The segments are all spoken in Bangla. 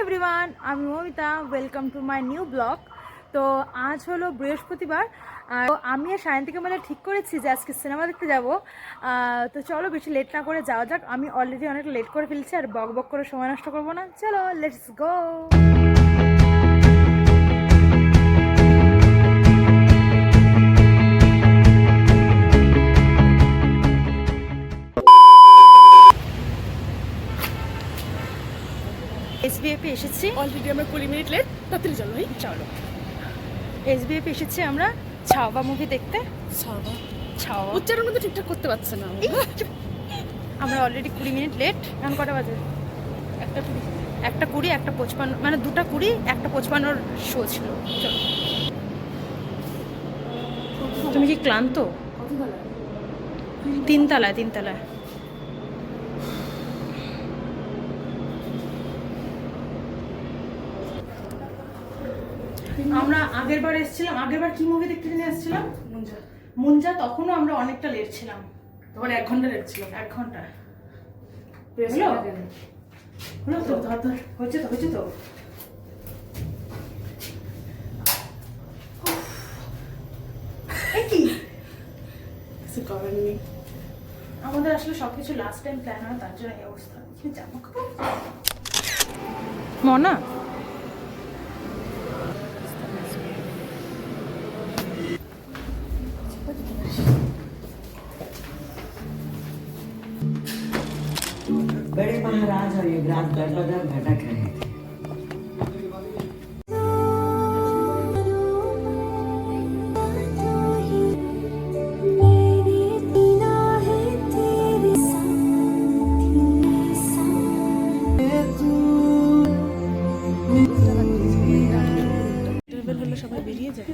এভরিওয়ান, আমি Mamita. Welcome to my new blog. তো আজ হলো বৃহস্পতিবার, আর আমি আর সায়ন্তিকা মিলে ঠিক করেছি যে আজকে সিনেমা দেখতে যাব। তো চলো বেশি লেট না করে যাওয়া যাক। আমি অলরেডি অনেক লেট করে ফেলছি, আর বক বক করে সময় নষ্ট করবো না। চলো লেটস গো। এসবিএফে এসেছি, অলরেডি আমরা 20 মিনিট লেট। তাড়াতাড়ি চলো ভাই, চলো। এসবিএফে এসেছি আমরা ছাওয়া মুভি দেখতে। ছাওয়া উচ্চারণ কিন্তু ঠিকঠাক করতে পারছে না। আমরা অলরেডি 20 মিনিট লেট। এখন কটা বাজে? 1:20, 1:55, মানে 2:20, 1:55 শো ছিল। চলো। তুমি কি ক্লান্ত? তিনতলায়। আমরা আগেরবার এসেছিলাম, আগেরবার কি মুভি দেখতে নিয়ে এসেছিলাম? মুঞ্জা। তখনও আমরা অনেকটা লেট ছিলাম। তখন 1 ঘন্টা লেট ছিল। 1 ঘন্টা হলো তো, ধর হয়েছে তো। কি কিছু করার নেই। আমাদের আসলে সবকিছু লাস্ট টাইম প্ল্যান হয়, তার জন্য এই অবস্থা। জামা কাপড় মনা बड़े महाराज और युवराज दर बदर भटक रहे थे। সবাই বেরিয়ে যায়।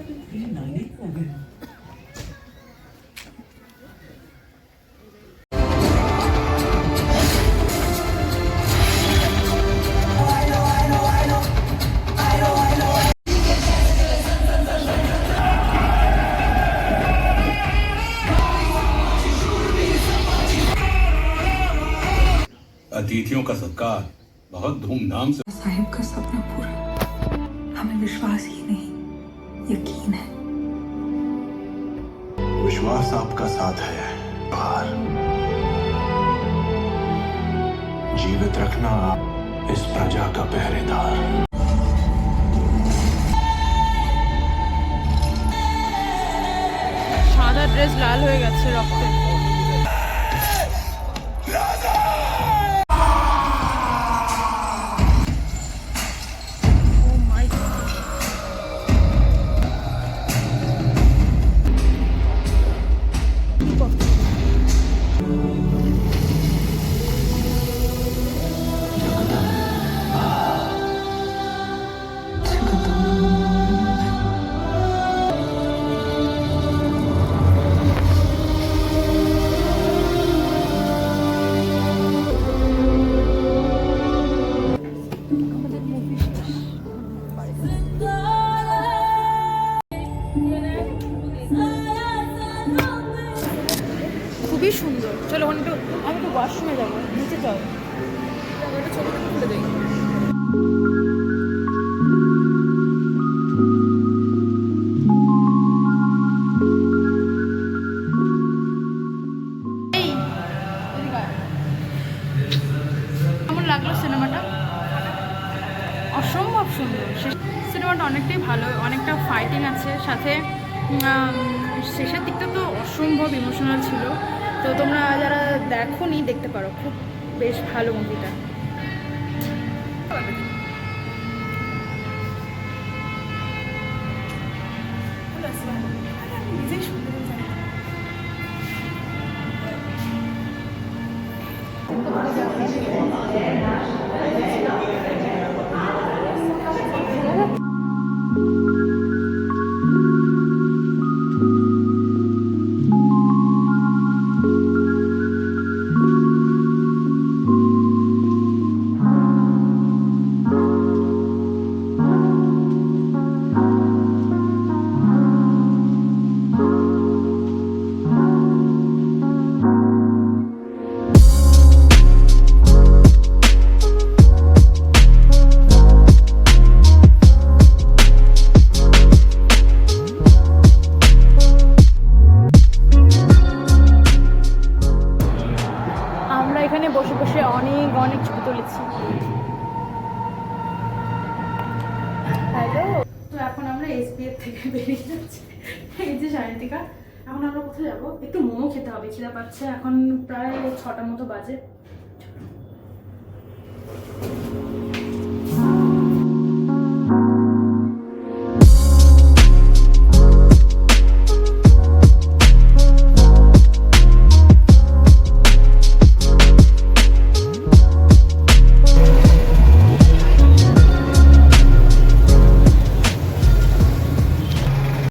अतिथियों का सत्कार बहुत धूमधाम से। साहिब का सपना पूरा, हमें विश्वास ही नहीं यकीन है। विश्वास आपका साथ है, बाहर जीवित रखना इस प्रजा का पहरेदार। সাদা ড্রেস লাল হয়ে গেছে রক্তে। খুবই সুন্দর। চলো আমি তো ওয়াশরুমে যাবো, নিচে চলো। একটা ছবি তুলে দেই। কেমন লাগলো সিনেমাটা? অসম্ভব সুন্দর। সিনেমাটা অনেকটাই ভালো, অনেকটা ফাইটিং আছে, সাথে শেষের দিকটা তো অসম্ভব ইমোশনাল ছিল। তো তোমরা যারা দেখোনি দেখতে পারো, খুব বেশ ভালো মুভিটা। বসে বসে অনেক অনেক ছবি তুলেছি। হ্যালো, তো এখন আমরা এসবিএফ থেকে বেরিয়ে যাচ্ছি। এই যে সায়ন্তিকা, এখন আমরা কোথায় যাবো? একটু মোমো খেতে হবে, খিদা পাচ্ছে। এখন প্রায় 6টা মতো বাজে।